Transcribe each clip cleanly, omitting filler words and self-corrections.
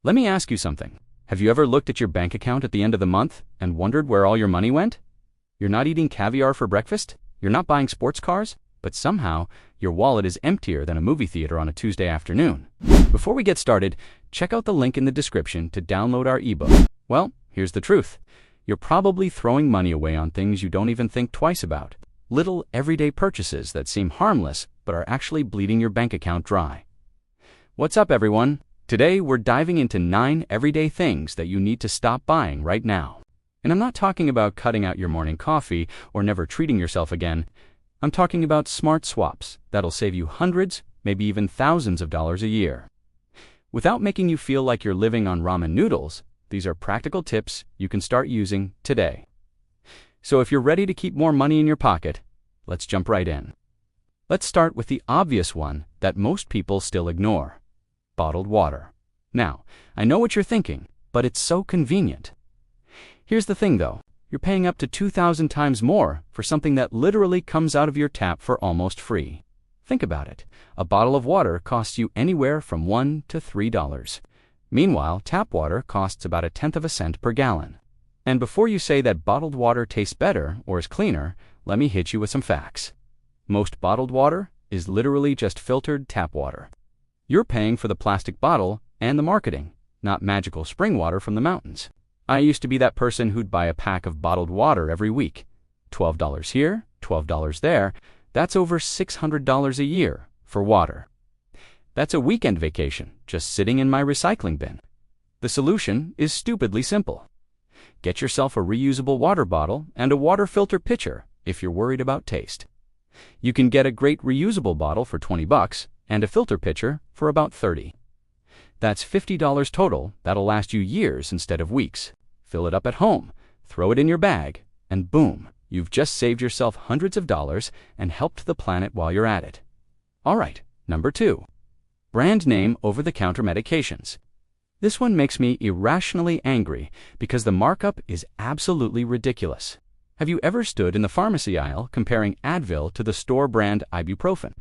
Let me ask you something. Have you ever looked at your bank account at the end of the month and wondered where all your money went? You're not eating caviar for breakfast? You're not buying sports cars? But somehow, your wallet is emptier than a movie theater on a Tuesday afternoon. Before we get started, check out the link in the description to download our ebook. Well, here's the truth. You're probably throwing money away on things you don't even think twice about. Little everyday purchases that seem harmless but are actually bleeding your bank account dry. What's up, everyone? Today, we're diving into 9 everyday things that you need to stop buying right now. And I'm not talking about cutting out your morning coffee or never treating yourself again. I'm talking about smart swaps that'll save you hundreds, maybe even thousands of dollars a year. Without making you feel like you're living on ramen noodles, these are practical tips you can start using today. So if you're ready to keep more money in your pocket, let's jump right in. Let's start with the obvious one that most people still ignore: bottled water. Now, I know what you're thinking, but it's so convenient. Here's the thing though, you're paying up to 2,000 times more for something that literally comes out of your tap for almost free. Think about it. A bottle of water costs you anywhere from $1 to $3. Meanwhile, tap water costs about 1/10 cent per gallon. And before you say that bottled water tastes better or is cleaner, let me hit you with some facts. Most bottled water is literally just filtered tap water. You're paying for the plastic bottle and the marketing, not magical spring water from the mountains. I used to be that person who'd buy a pack of bottled water every week. $12 here, $12 there. That's over $600 a year for water. That's a weekend vacation just sitting in my recycling bin. The solution is stupidly simple. Get yourself a reusable water bottle and a water filter pitcher if you're worried about taste. You can get a great reusable bottle for $20 and a filter pitcher for about $30. That's $50 total that'll last you years instead of weeks. Fill it up at home, throw it in your bag, and boom, you've just saved yourself hundreds of dollars and helped the planet while you're at it. All right, number 2. Brand name over-the-counter medications. This one makes me irrationally angry because the markup is absolutely ridiculous. Have you ever stood in the pharmacy aisle comparing Advil to the store brand ibuprofen?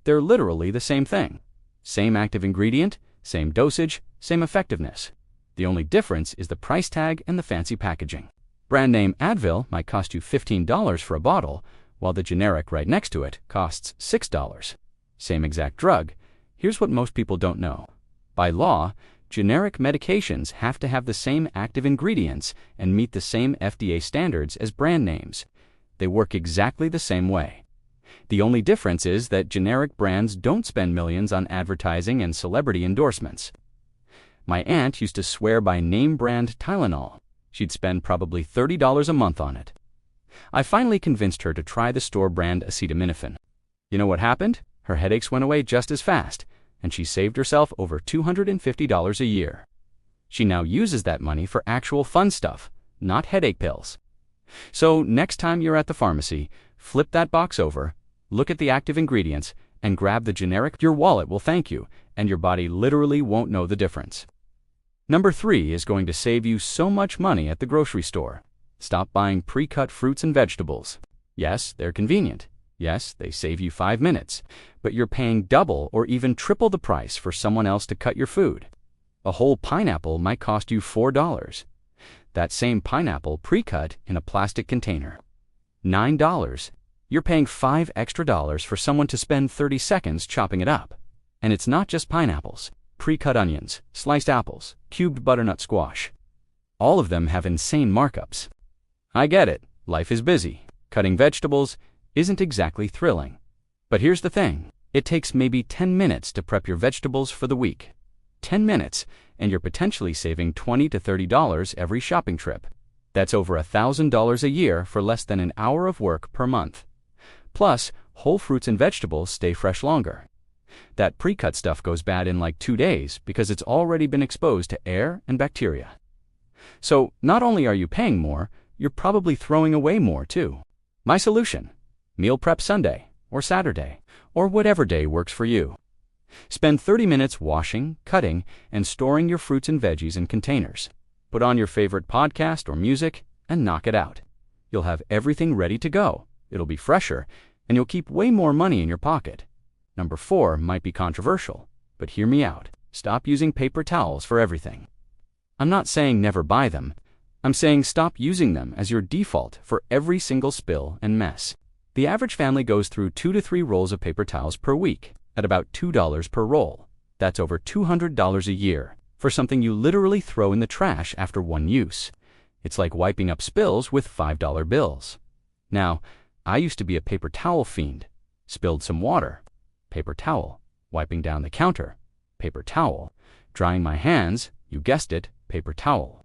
They're literally the same thing. Same active ingredient, same dosage, same effectiveness. The only difference is the price tag and the fancy packaging. Brand name Advil might cost you $15 for a bottle, while the generic right next to it costs $6. Same exact drug. Here's what most people don't know. By law, generic medications have to have the same active ingredients and meet the same FDA standards as brand names. They work exactly the same way. The only difference is that generic brands don't spend millions on advertising and celebrity endorsements. My aunt used to swear by name brand Tylenol. She'd spend probably $30 a month on it. I finally convinced her to try the store brand acetaminophen. You know what happened? Her headaches went away just as fast, and she saved herself over $250 a year. She now uses that money for actual fun stuff, not headache pills. So next time you're at the pharmacy, flip that box over, look at the active ingredients, and grab the generic. Your wallet will thank you, and your body literally won't know the difference. Number 3 is going to save you so much money at the grocery store. Stop buying pre-cut fruits and vegetables. Yes, they're convenient. Yes, they save you 5 minutes, but you're paying double or even triple the price for someone else to cut your food. A whole pineapple might cost you $4. That same pineapple pre-cut in a plastic container. $9. You're paying $5 extra for someone to spend 30 seconds chopping it up. And it's not just pineapples. Pre-cut onions, sliced apples, cubed butternut squash. All of them have insane markups. I get it, life is busy. Cutting vegetables isn't exactly thrilling. But here's the thing, it takes maybe 10 minutes to prep your vegetables for the week. 10 minutes, and you're potentially saving $20 to $30 every shopping trip. That's over $1,000 a year for less than an hour of work per month. Plus, whole fruits and vegetables stay fresh longer. That pre-cut stuff goes bad in like 2 days because it's already been exposed to air and bacteria. So not only are you paying more, you're probably throwing away more too. My solution: meal prep Sunday or Saturday or whatever day works for you. Spend 30 minutes washing, cutting, and storing your fruits and veggies in containers. Put on your favorite podcast or music and knock it out. You'll have everything ready to go. It'll be fresher, and you'll keep way more money in your pocket. Number 4 might be controversial, but hear me out. stop using paper towels for everything. I'm not saying never buy them. I'm saying stop using them as your default for every single spill and mess. The average family goes through 2 to 3 rolls of paper towels per week at about $2 per roll. That's over $200 a year for something you literally throw in the trash after one use. It's like wiping up spills with $5 bills. Now, I used to be a paper towel fiend. Spilled some water. Paper towel. Wiping down the counter. Paper towel. Drying my hands. You guessed it, paper towel.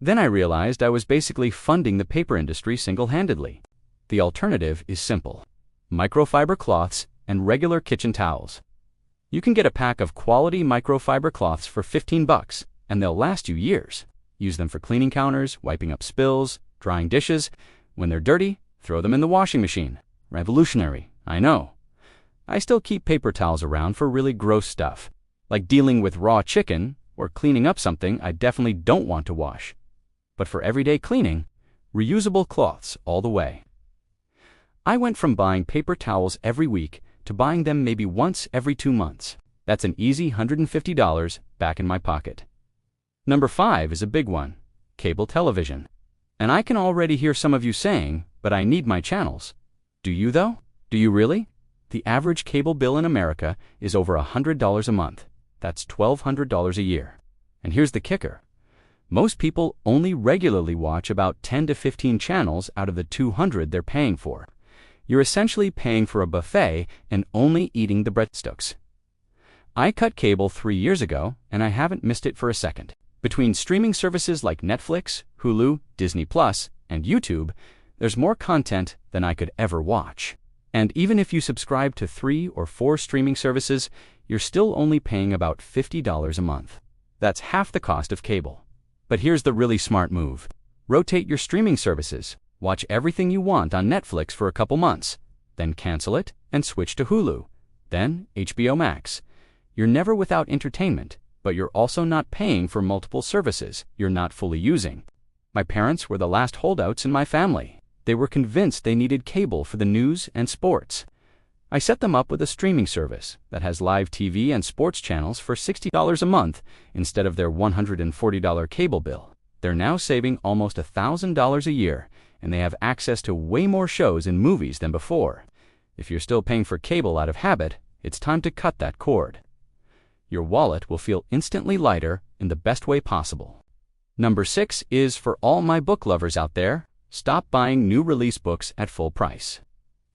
Then I realized I was basically funding the paper industry single-handedly. The alternative is simple: microfiber cloths and regular kitchen towels. You can get a pack of quality microfiber cloths for $15, and they'll last you years. Use them for cleaning counters, wiping up spills, drying dishes. When they're dirty, throw them in the washing machine. Revolutionary, I know. I still keep paper towels around for really gross stuff, like dealing with raw chicken or cleaning up something I definitely don't want to wash. But for everyday cleaning, reusable cloths all the way. I went from buying paper towels every week to buying them maybe once every 2 months. That's an easy $150 back in my pocket. Number 5 is a big one: cable television. And I can already hear some of you saying, but I need my channels. Do you though? Do you really? The average cable bill in America is over $100 a month. That's $1,200 a year. And here's the kicker: most people only regularly watch about 10 to 15 channels out of the 200 they're paying for. You're essentially paying for a buffet and only eating the breadsticks. I cut cable 3 years ago, and I haven't missed it for a second. Between streaming services like Netflix, Hulu, Disney+, and YouTube, there's more content than I could ever watch. And even if you subscribe to 3 or 4 streaming services, you're still only paying about $50 a month. That's half the cost of cable. But here's the really smart move: rotate your streaming services. Watch everything you want on Netflix for a couple months, then cancel it and switch to Hulu, then HBO Max. You're never without entertainment, but you're also not paying for multiple services you're not fully using. My parents were the last holdouts in my family. They were convinced they needed cable for the news and sports. I set them up with a streaming service that has live TV and sports channels for $60 a month instead of their $140 cable bill. They're now saving almost $1,000 a year, and they have access to way more shows and movies than before. If you're still paying for cable out of habit, it's time to cut that cord. Your wallet will feel instantly lighter in the best way possible. Number 6 is for all my book lovers out there: stop buying new release books at full price.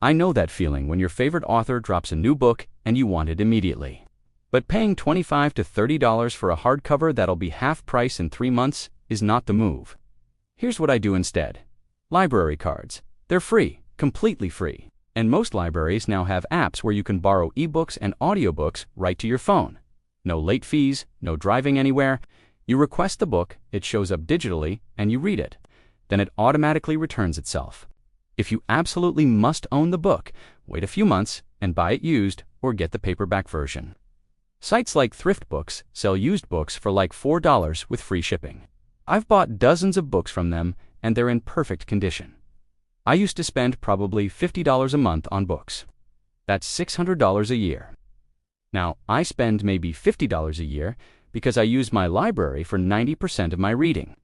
I know that feeling when your favorite author drops a new book and you want it immediately. But paying $25 to $30 for a hardcover that'll be half price in 3 months is not the move. Here's what I do instead. Library cards. They're free, completely free. And most libraries now have apps where you can borrow ebooks and audiobooks right to your phone. No late fees, no driving anywhere. You request the book, it shows up digitally, and you read it. Then it automatically returns itself. If you absolutely must own the book, wait a few months and buy it used or get the paperback version. Sites like Thrift Books sell used books for like $4 with free shipping. I've bought dozens of books from them, and they're in perfect condition. I used to spend probably $50 a month on books. That's $600 a year. Now, I spend maybe $50 a year because I use my library for 90% of my reading.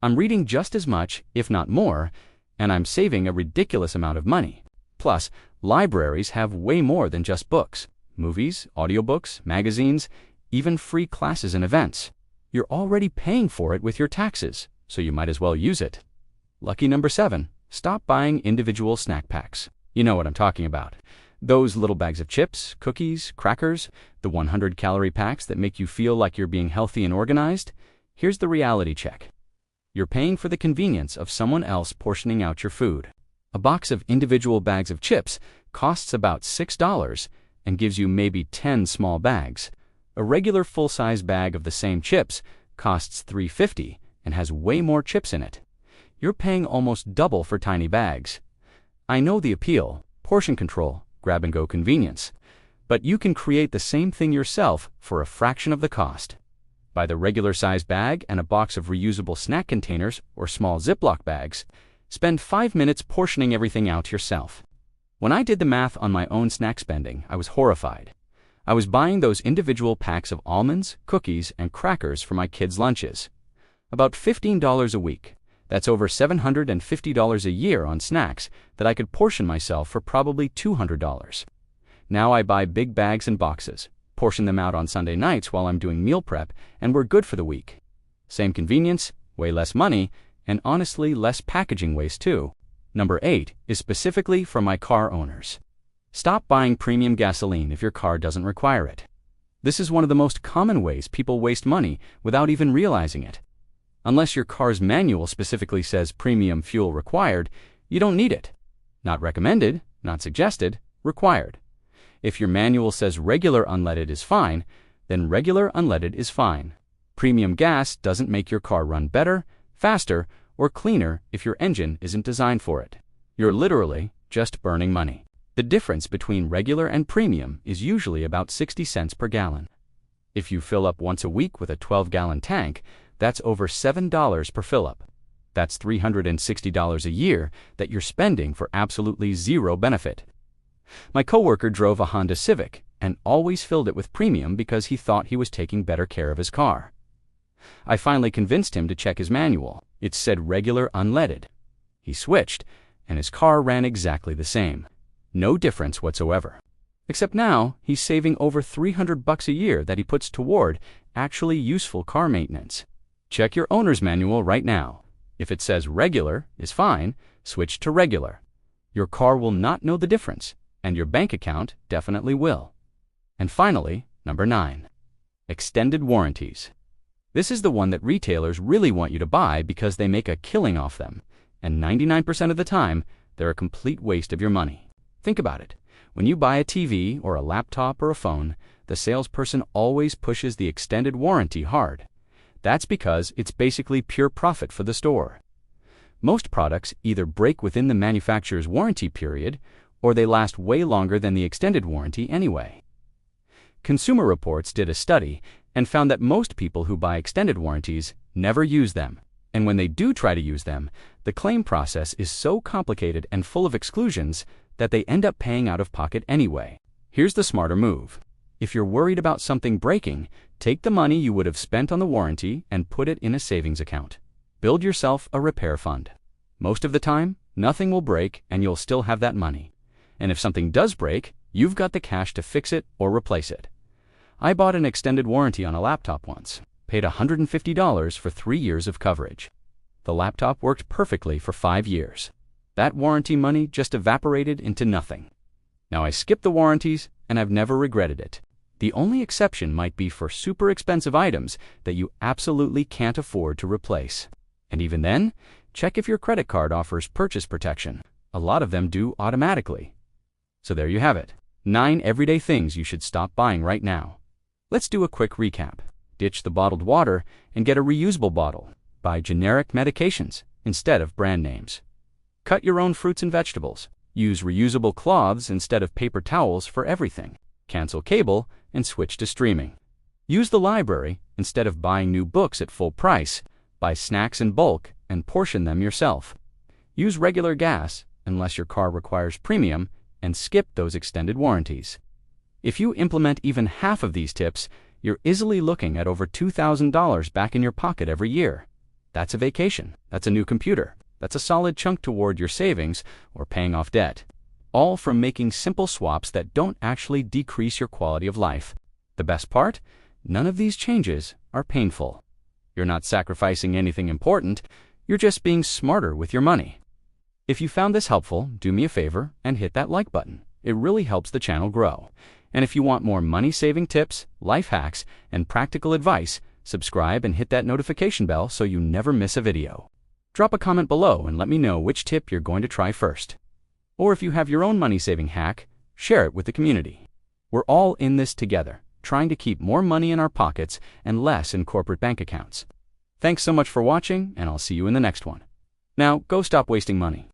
I'm reading just as much, if not more, and I'm saving a ridiculous amount of money. Plus, libraries have way more than just books: movies, audiobooks, magazines, even free classes and events. You're already paying for it with your taxes, so you might as well use it. Lucky number 7, stop buying individual snack packs. You know what I'm talking about. Those little bags of chips, cookies, crackers, the 100-calorie packs that make you feel like you're being healthy and organized. Here's the reality check. You're paying for the convenience of someone else portioning out your food. A box of individual bags of chips costs about $6 and gives you maybe 10 small bags. A regular full-size bag of the same chips costs $3.50 and has way more chips in it. You're paying almost double for tiny bags. I know the appeal: portion control, grab-and-go convenience. But you can create the same thing yourself for a fraction of the cost. Buy the regular size bag and a box of reusable snack containers or small Ziploc bags. Spend 5 minutes portioning everything out yourself. When I did the math on my own snack spending, I was horrified. I was buying those individual packs of almonds, cookies, and crackers for my kids' lunches. About $15 a week. That's over $750 a year on snacks that I could portion myself for probably $200. Now I buy big bags and boxes, portion them out on Sunday nights while I'm doing meal prep, and we're good for the week. Same convenience, way less money, and honestly less packaging waste too. Number 8 is specifically for my car owners. Stop buying premium gasoline if your car doesn't require it. This is one of the most common ways people waste money without even realizing it. Unless your car's manual specifically says premium fuel required, you don't need it. Not recommended, not suggested, required. If your manual says regular unleaded is fine, then regular unleaded is fine. Premium gas doesn't make your car run better, faster, or cleaner if your engine isn't designed for it. You're literally just burning money. The difference between regular and premium is usually about 60 cents per gallon. If you fill up once a week with a 12-gallon tank, that's over $7 per fill-up. That's $360 a year that you're spending for absolutely zero benefit. My coworker drove a Honda Civic and always filled it with premium because he thought he was taking better care of his car. I finally convinced him to check his manual. It said regular unleaded. He switched, and his car ran exactly the same. No difference whatsoever. Except now, he's saving over $300 a year that he puts toward actually useful car maintenance. Check your owner's manual right now. If it says regular is fine, switch to regular. Your car will not know the difference, and your bank account definitely will. And finally, number 9. Extended warranties. This is the one that retailers really want you to buy because they make a killing off them, and 99% of the time, they're a complete waste of your money. Think about it. When you buy a TV or a laptop or a phone, the salesperson always pushes the extended warranty hard. That's because it's basically pure profit for the store. Most products either break within the manufacturer's warranty period, or they last way longer than the extended warranty anyway. Consumer Reports did a study and found that most people who buy extended warranties never use them. And when they do try to use them, the claim process is so complicated and full of exclusions that they end up paying out of pocket anyway. Here's the smarter move. If you're worried about something breaking, take the money you would have spent on the warranty and put it in a savings account. Build yourself a repair fund. Most of the time, nothing will break and you'll still have that money. And if something does break, you've got the cash to fix it or replace it. I bought an extended warranty on a laptop once, paid $150 for 3 years of coverage. The laptop worked perfectly for 5 years. That warranty money just evaporated into nothing. Now I skipped the warranties and I've never regretted it. The only exception might be for super expensive items that you absolutely can't afford to replace. And even then, check if your credit card offers purchase protection. A lot of them do automatically. So there you have it. 9 everyday things you should stop buying right now. Let's do a quick recap. Ditch the bottled water and get a reusable bottle. Buy generic medications instead of brand names. Cut your own fruits and vegetables. Use reusable cloths instead of paper towels for everything. Cancel cable and switch to streaming. Use the library instead of buying new books at full price. Buy snacks in bulk and portion them yourself. Use regular gas unless your car requires premium, and skip those extended warranties. If you implement even half of these tips, you're easily looking at over $2,000 back in your pocket every year. That's a vacation. That's a new computer. That's a solid chunk toward your savings or paying off debt. All from making simple swaps that don't actually decrease your quality of life. The best part? None of these changes are painful. You're not sacrificing anything important. You're just being smarter with your money. If you found this helpful, do me a favor and hit that like button. It really helps the channel grow. And if you want more money-saving tips, life hacks, and practical advice, subscribe and hit that notification bell so you never miss a video. Drop a comment below and let me know which tip you're going to try first. Or if you have your own money-saving hack, share it with the community. We're all in this together, trying to keep more money in our pockets and less in corporate bank accounts. Thanks so much for watching, and I'll see you in the next one. Now, go stop wasting money.